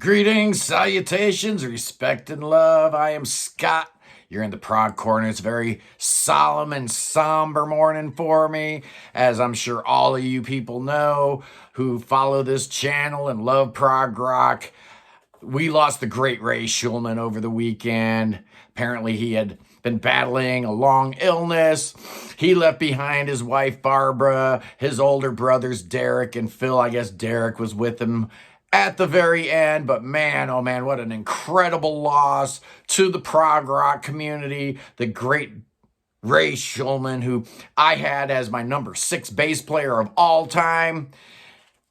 Greetings, salutations, respect, and love. I am Scott. You're in the Prog Corner. It's a very solemn and somber morning for me, as I'm sure all of you people know who follow this channel and love prog rock. We lost the great Ray Shulman over the weekend. Apparently, he had been battling a long illness. He left behind his wife, Barbara, his older brothers, Derek and Phil. I guess Derek was with him at the very end, but man, oh man, what an incredible loss to the prog rock community. The great Ray Shulman, who I had as my number 6 bass player of all time.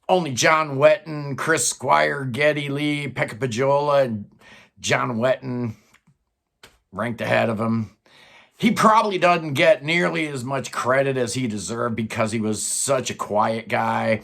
Only John Wetton, Chris Squire, Geddy Lee, Pekka Pajola, and John Wetton ranked ahead of him. He probably doesn't get nearly as much credit as he deserved because he was such a quiet guy.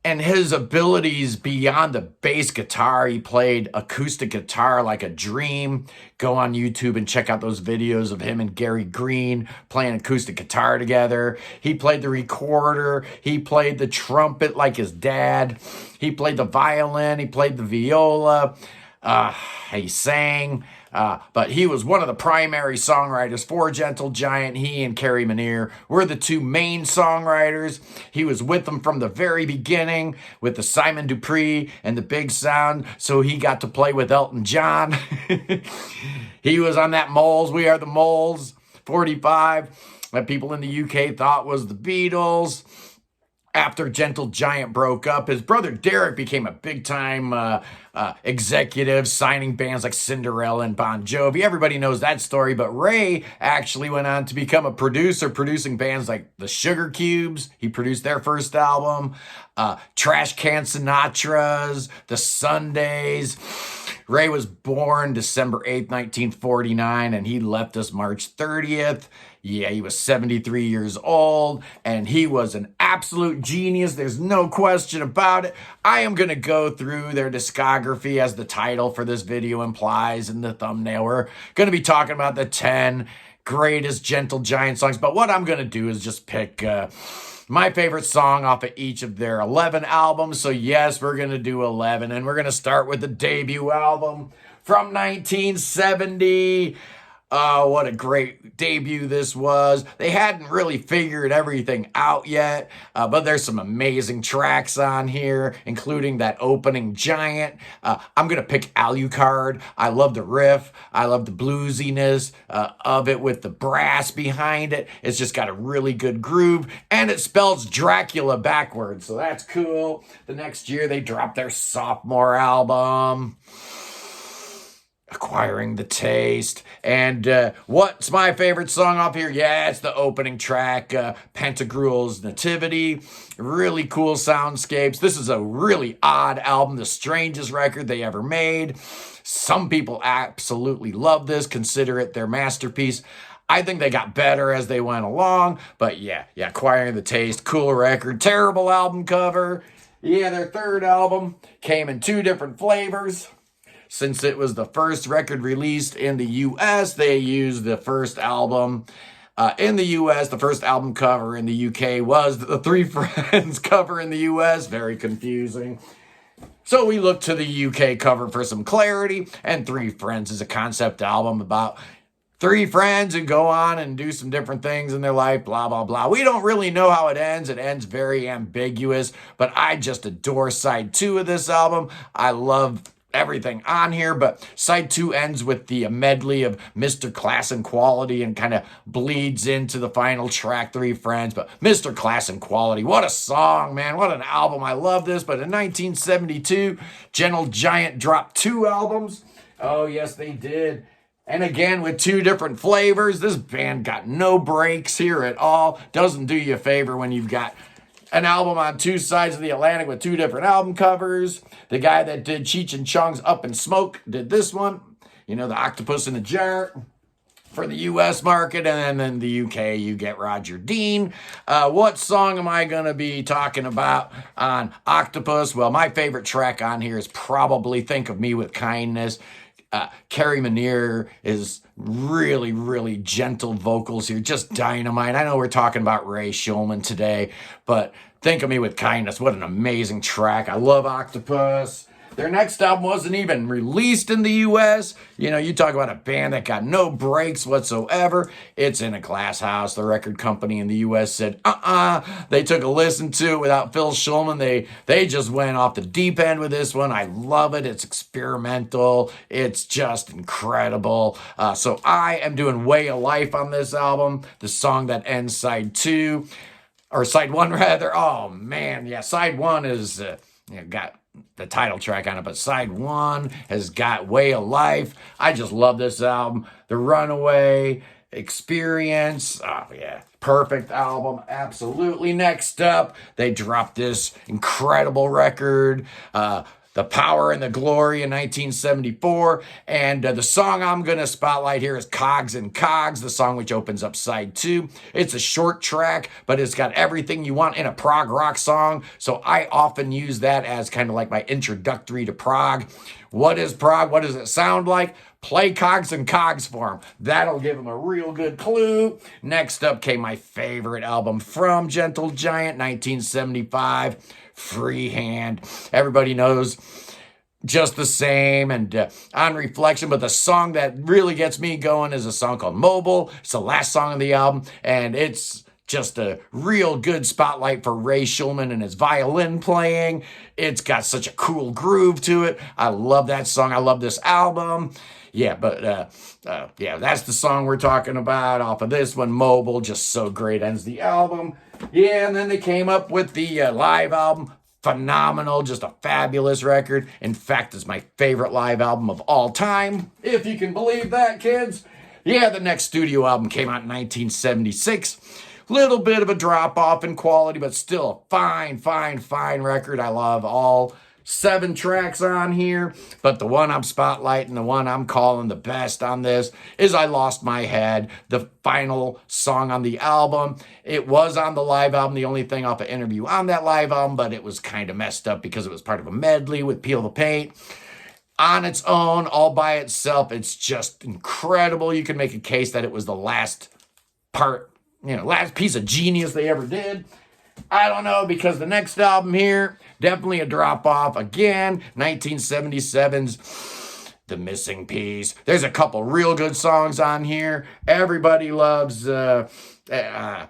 And his abilities beyond the bass guitar, he played acoustic guitar like a dream. Go on YouTube and check out those videos of him and Gary Green playing acoustic guitar together. He played the recorder. He played the trumpet like his dad. He played the violin. He played the viola. He sang. But he was one of the primary songwriters for Gentle Giant. He and Kerry Minnear were the two main songwriters. He was with them from the very beginning with the Simon Dupree and the Big Sound, so he got to play with Elton John. He was on that Moles, We Are the Moles, 45, that people in the UK thought was the Beatles. After Gentle Giant broke up, his brother Derek became a big-time executive, signing bands like Cinderella and Bon Jovi. Everybody knows that story, but Ray actually went on to become a producer, producing bands like the Sugar Cubes. He produced their first album, Trash Can Sinatras, the Sundays. Ray was born December 8th, 1949, and he left us March 30th. Yeah, he was 73 years old, and he was an absolute genius. There's no question about it. I am going to go through their discography as the title for this video implies in the thumbnail. We're going to be talking about the 10 greatest Gentle Giant songs, but what I'm going to do is just pick my favorite song off of each of their 11 albums. So yes, we're going to do 11, and we're going to start with the debut album from 1970. Oh, what a great debut this was. They hadn't really figured everything out yet, but there's some amazing tracks on here, including that opening Giant. I'm going to pick Alucard. I love the riff. I love the bluesiness of it with the brass behind it. It's just got a really good groove, and it spells Dracula backwards, so that's cool. The next year, they dropped their sophomore album, Acquiring the Taste. And what's my favorite song off here? Yeah, it's the opening track, Pantagruel's Nativity. Really cool soundscapes. This is a really odd album, the strangest record they ever made. Some people absolutely love this, consider it their masterpiece. I think they got better as they went along, but yeah, Acquiring the Taste, cool record, terrible album cover. Yeah, their third album came in 2 different flavors. Since it was the first record released in the U.S., they used the first album in the U.S. The first album cover in the U.K. was the Three Friends cover in the U.S. Very confusing. So we looked to the U.K. cover for some clarity, and Three Friends is a concept album about 3 friends who go on and do some different things in their life, blah, blah, blah. We don't really know how it ends. It ends very ambiguous, but I just adore side 2 of this album. I love everything on here, but side 2 ends with the medley of Mr. Class and Quality and kind of bleeds into the final track, Three Friends. But Mr. Class and Quality, what a song, man. What an album. I love this. But in 1972, Gentle Giant dropped 2 albums. Oh, yes, they did. And again, with 2 different flavors. This band got no breaks here at all. Doesn't do you a favor when you've got an album on 2 sides of the Atlantic with 2 different album covers. The guy that did Cheech and Chong's Up in Smoke did this one. You know, the Octopus in a Jar for the U.S. market. And then in the U.K., you get Roger Dean. What song am I going to be talking about on Octopus? Well, my favorite track on here is probably Think of Me with Kindness. Kerry Minnear is really, really gentle vocals here, just dynamite. I know we're talking about Ray Shulman today, but Think of Me with Kindness, what an amazing track. I love Octopus. Their next album wasn't even released in the US. You know, you talk about a band that got no breaks whatsoever. It's in a glass house. The record company in the US said, They took a listen to it without Phil Shulman. They just went off the deep end with this one. I love it. It's experimental. It's just incredible. So I am doing Way of Life on this album, the song that ends side 2. Or side 1 rather. Oh man, yeah, side 1 is got the title track on it, but side 1 has got Way of Life. I just love this album. The Runaway, Experience. Oh yeah, perfect album. Absolutely. Next up, they dropped this incredible record, The Power and the Glory in 1974. And the song I'm going to spotlight here is Cogs and Cogs, the song which opens up side 2. It's a short track, but it's got everything you want in a prog rock song. So I often use that as kind of like my introductory to prog. What is prog? What does it sound like? Play Cogs and Cogs for them. That'll give them a real good clue. Next up came my favorite album from Gentle Giant, 1975. Freehand. Everybody knows Just the Same and On Reflection, but the song that really gets me going is a song called Mobile. It's the last song on the album, and it's just a real good spotlight for Ray Shulman and his violin playing. It's got such a cool groove to it. I love that song. I love this album. Yeah, but that's the song we're talking about off of this one, Mobile. Just so great, ends the album. Yeah, and then they came up with the live album. Phenomenal, just a fabulous record. In fact, it's my favorite live album of all time, if you can believe that, kids. Yeah, the next studio album came out in 1976. Little bit of a drop off in quality, but still a fine record. I love all 7 tracks on here, but the one I'm spotlighting, the one I'm calling the best on this is I Lost My Head, the final song on the album. It was on the live album, the only thing off an interview on that live album, but it was kind of messed up because it was part of a medley with Peel the Paint. On its own, all by itself, it's just incredible. You can make a case that it was the last piece of genius they ever did. I don't know, because the next album here, definitely a drop off. Again, 1977's The Missing Piece. There's a couple real good songs on here. Everybody loves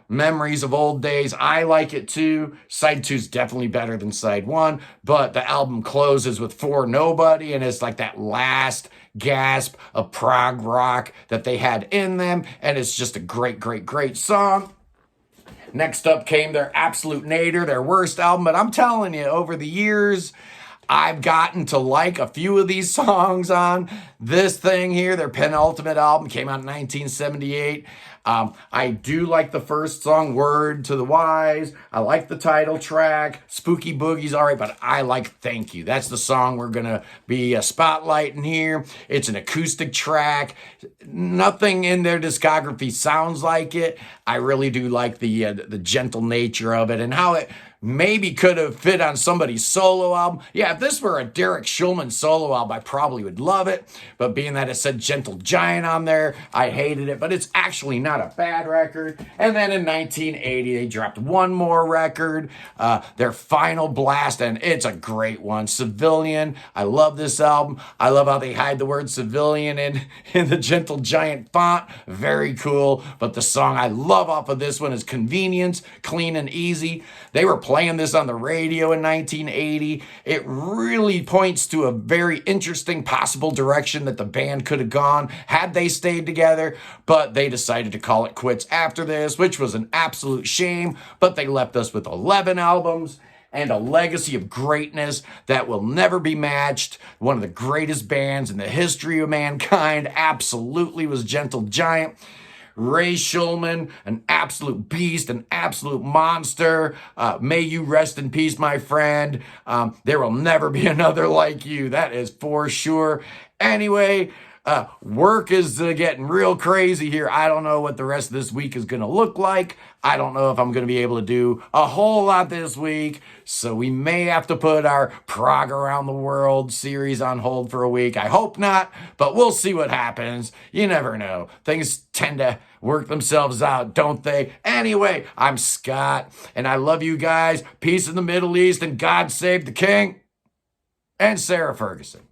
Memories of Old Days. I like it too. Side 2 is definitely better than side 1, but the album closes with For Nobody, and it's like that last gasp of prog rock that they had in them, and it's just a great song. Next up came their absolute nadir, their worst album. But I'm telling you, over the years, I've gotten to like a few of these songs on this thing here. Their penultimate album came out in 1978. I do like the first song, Word to the Wise. I like the title track. Spooky Boogie's all right, but I like Thank You. That's the song we're going to be spotlighting here. It's an acoustic track. Nothing in their discography sounds like it. I really do like the gentle nature of it and how it maybe could have fit on somebody's solo album. Yeah, if this were a Derek Shulman solo album, I probably would love it. But being that it said Gentle Giant on there, I hated it. But it's actually not a bad record. And then in 1980, they dropped one more record, their final blast, and it's a great one. Civilian. I love this album. I love how they hide the word civilian in the Gentle Giant font. Very cool. But the song I love off of this one is Convenience, Clean and Easy. They were playing this on the radio in 1980. It really points to a very interesting possible direction that the band could have gone had they stayed together, but they decided to call it quits after this, which was an absolute shame, but they left us with 11 albums and a legacy of greatness that will never be matched. One of the greatest bands in the history of mankind absolutely was Gentle Giant. Ray Shulman, an absolute beast, an absolute monster. May you rest in peace, my friend. There will never be another like you. That is for sure. Anyway, work is getting real crazy here. I don't know what the rest of this week is going to look like. I don't know if I'm going to be able to do a whole lot this week. So we may have to put our Prog Around the World series on hold for a week. I hope not, but we'll see what happens. You never know. Things tend to work themselves out, don't they? Anyway, I'm Scott, and I love you guys. Peace in the Middle East, and God save the King. and Sarah Ferguson.